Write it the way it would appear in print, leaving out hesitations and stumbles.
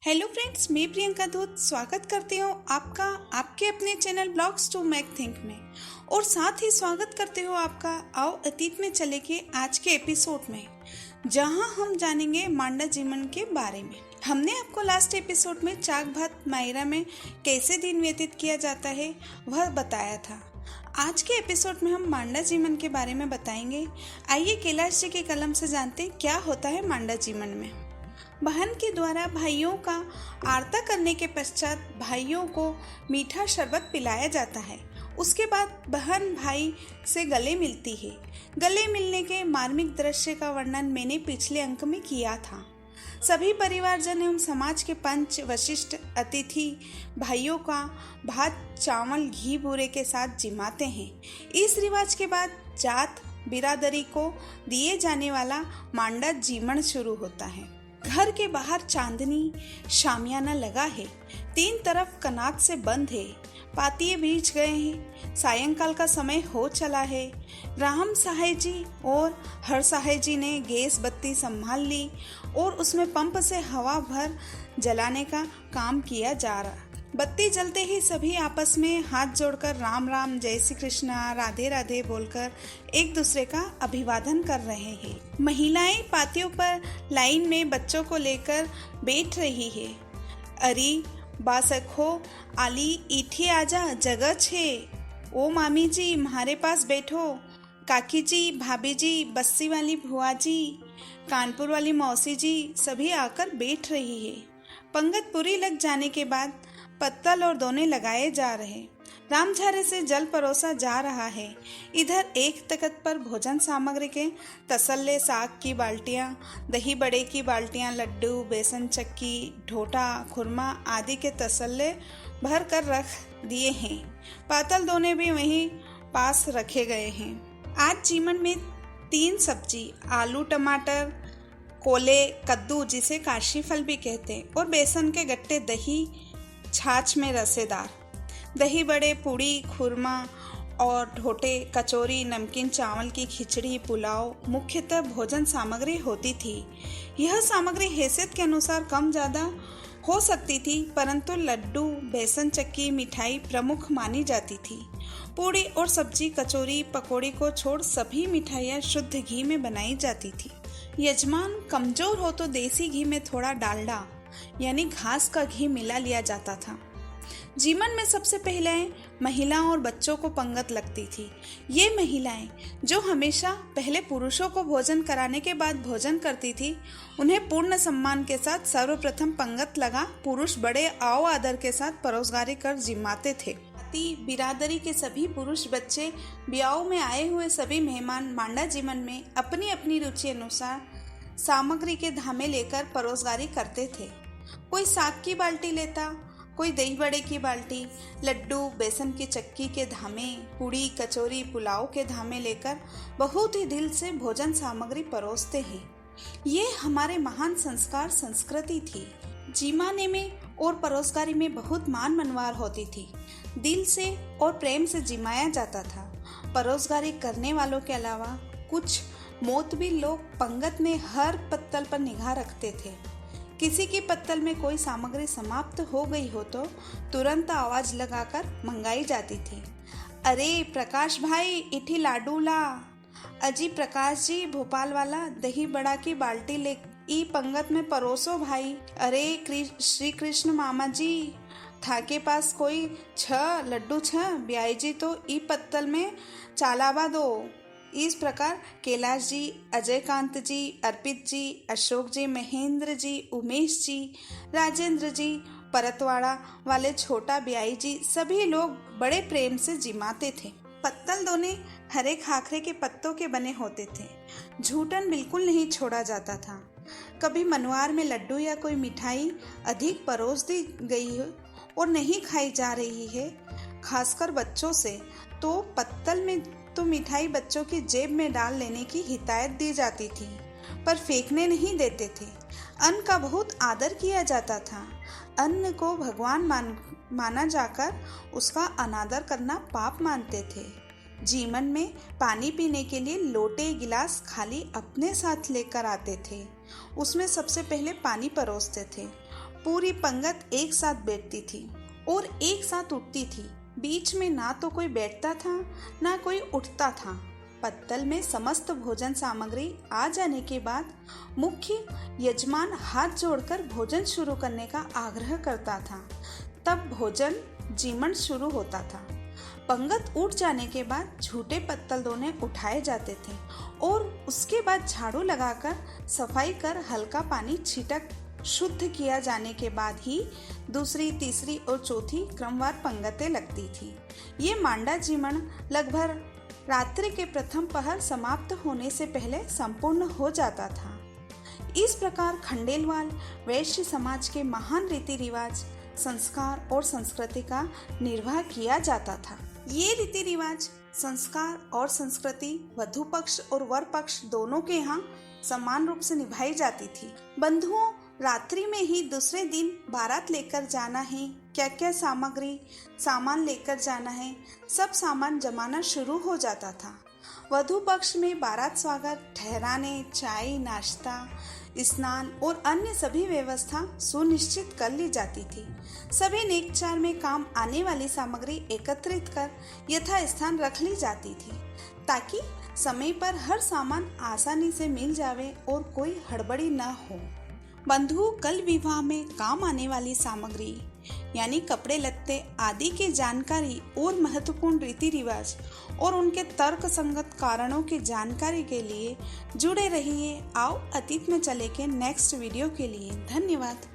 Hello friends, मैं प्रियंका दूत स्वागत करती हूँ आपका आपके अपने channel blogs to make think में। और साथ ही स्वागत करते हो आपका आओ अतीत में चले के आज के एपिसोड में, जहाँ हम जानेंगे मांडा जीवन के बारे में। हमने आपको लास्ट एपिसोड में चाक भात मायरा में कैसे दिन व्यतीत किया जाता है वह बताया था। आज के एपिसोड में हम मांडा जीवन के बारे में बताएंगे। आइए कैलाश जी के कलम से जानते हैं क्या होता है मांडा जीवन में। बहन के द्वारा भाइयों का आरता करने के पश्चात भाइयों को मीठा शरबत पिलाया जाता है। उसके बाद बहन भाई से गले मिलती है। गले मिलने के मार्मिक दृश्य का वर्णन मैंने पिछले अंक में किया था। सभी परिवारजन एवं समाज के पंच वशिष्ठ अतिथि भाइयों का भात चावल घी बूरे के साथ जिमाते हैं। इस रिवाज के बाद जात बिरादरी को दिए जाने वाला मांडा जीवन शुरू होता है। घर के बाहर चांदनी शामियाना लगा है, तीन तरफ कनात से बंद है, पातिये बीच गए हैं, सायंकाल का समय हो चला है। राम साहेब जी और हर साहेब जी ने गैस बत्ती संभाल ली और उसमें पंप से हवा भर जलाने का काम किया जा रहा। बत्ती जलते ही सभी आपस में हाथ जोड़कर राम राम जय श्री कृष्णा राधे राधे बोलकर एक दूसरे का अभिवादन कर रहे हैं। महिलाएं पातियों पर लाइन में बच्चों को लेकर बैठ रही है। अरे बासखो आली इठी आजा जगह छे, ओ मामी जी म्हारे पास बैठो, काकी जी भाभी जी बस्सी वाली भुआ जी कानपुर वाली मौसी जी सभी आकर बैठ रही है। पंगत पूरी लग जाने के बाद पत्तल और दोने लगाए जा रहे। रामझारे से जल परोसा जा रहा है। इधर एक तख्त पर भोजन सामग्री के तसल्ले साग की बाल्टियां, दही बड़े की बाल्टियां, लड्डू बेसन चक्की ढोटा खुरमा आदि के तसल्ले भर कर रख दिए हैं। पातल दोने भी वहीं पास रखे गए हैं। आज जीवन में 3 सब्जी आलू टमाटर कोले कद्दू जिसे काशी फल भी कहते हैं और बेसन के गट्टे दही छाछ में रसेदार, दही बड़े पूड़ी खुरमा और ढोटे कचौरी नमकीन चावल की खिचड़ी पुलाव मुख्यतः भोजन सामग्री होती थी। यह सामग्री हैसियत के अनुसार कम ज़्यादा हो सकती थी, परंतु लड्डू बेसन चक्की मिठाई प्रमुख मानी जाती थी। पूड़ी और सब्जी कचौरी पकौड़ी को छोड़ सभी मिठाइयाँ शुद्ध घी में बनाई जाती थी। यजमान कमजोर हो तो देसी घी में थोड़ा डालडा यानी घास का घी मिला लिया जाता था। जीवन में सबसे पहले महिलाओं और बच्चों को पंगत लगती थी। ये महिलाएं जो हमेशा पहले पुरुषों को भोजन कराने के बाद भोजन करती थी, उन्हें पूर्ण सम्मान के साथ सर्वप्रथम पंगत लगा पुरुष बड़े आओ आदर के साथ परोसगारी कर जिमाते थे। बिरादरी के सभी पुरुष बच्चे ब्याह में आए हुए सभी मेहमान मांडा जीवन में अपनी अपनी रुचि अनुसार सामग्री के धामे लेकर परोसगारी करते थे। कोई साग की बाल्टी लेता, कोई दही बड़े की बाल्टी, लड्डू बेसन की चक्की के धामे, पूड़ी कचौरी पुलाव के धामे लेकर बहुत ही दिल से भोजन सामग्री परोसते हैं। ये हमारे महान संस्कार संस्कृति थी। जिमाने में और परोसगारी में बहुत मान मनवार होती थी। दिल से और प्रेम से जिमाया जाता था। परोसगारी करने वालों के अलावा कुछ मोतबी लोग पंगत में हर पत्तल पर निगाह रखते थे। किसी की पत्तल में कोई सामग्री समाप्त हो गई हो तो तुरंत आवाज लगाकर मंगाई जाती थी। अरे प्रकाश भाई इठी लाडू ला, अजी प्रकाश जी भोपाल वाला दही बड़ा की बाल्टी ले ई पंगत में परोसो भाई। अरे श्री कृष्ण मामा जी थाके पास कोई 6 लड्डू 6 ब्याई जी तो ई पत्तल में चालावा दो। इस प्रकार कैलाश जी अजयकांत जी अर्पित जी अशोक जी महेंद्र जी उमेश जी राजेंद्र जी परतवाड़ा वाले छोटा ब्याई जी सभी लोग बड़े प्रेम से जिमाते थे। पत्तल दोने हरे खाखरे के पत्तों के बने होते थे। झूठन बिल्कुल नहीं छोड़ा जाता था। कभी मनवार में लड्डू या कोई मिठाई अधिक परोस दी गई है और नहीं खाई जा रही है, खासकर बच्चों से, तो पत्तल में तो मिठाई बच्चों की जेब में डाल लेने की हिदायत दी जाती थी, पर फेंकने नहीं देते थे। अन्न का बहुत आदर किया जाता था। अन्न को भगवान माना जाकर उसका अनादर करना पाप मानते थे। जीवन में पानी पीने के लिए लोटे गिलास खाली अपने साथ लेकर आते थे। उसमें सबसे पहले पानी परोसते थे पूरी पंगत एक साथ बैठती थी और एक साथ उठती थी। बीच में ना तो कोई बैठता था ना कोई उठता था। पत्तल में समस्त भोजन सामग्री आ जाने के बाद मुख्य यजमान हाथ जोड़कर भोजन शुरू करने का आग्रह करता था। तब भोजन जीमन शुरू होता था। पंगत उठ जाने के बाद झूठे पत्तल दोने उठाए जाते थे और उसके बाद झाड़ू लगाकर सफाई कर हल्का पानी छिटक शुद्ध किया जाने के बाद ही दूसरी, तीसरी और चौथी क्रमवार पंगतें लगती थी। ये मांडा जीमन लगभग रात्रि के प्रथम पहर समाप्त होने से पहले संपूर्ण हो जाता था। इस प्रकार खंडेलवाल वैश्य समाज के महान रीति रिवाज, संस्कार और संस्कृति का निर्वाह किया जाता था। ये रीति रिवाज, संस्कार और संस्कृति वधू पक्ष और वर पक्ष दोनों के यहाँ समान रूप से निभाई जाती थी। बंधुओं, रात्रि में ही दूसरे दिन बारात लेकर जाना है, क्या क्या सामान लेकर जाना है, सब सामान जमाना शुरू हो जाता था। वधू पक्ष में बारात स्वागत, ठहराने, चाय, नाश्ता, स्नान और अन्य सभी व्यवस्था सुनिश्चित कर ली जाती थी। सभी नेकचार में काम आने वाली सामग्री एकत्रित कर यथास्थान रख ली जाती थी ताकि समय पर हर सामान आसानी से मिल जावे और कोई हड़बड़ी न हो। बंधुओं, कल विवाह में काम आने वाली सामग्री यानी कपड़े लत्ते आदि की जानकारी और महत्वपूर्ण रीति रिवाज और उनके तर्क संगत कारणों की जानकारी के लिए जुड़े रहिए। आओ अतीत में चले के नेक्स्ट वीडियो के लिए। धन्यवाद।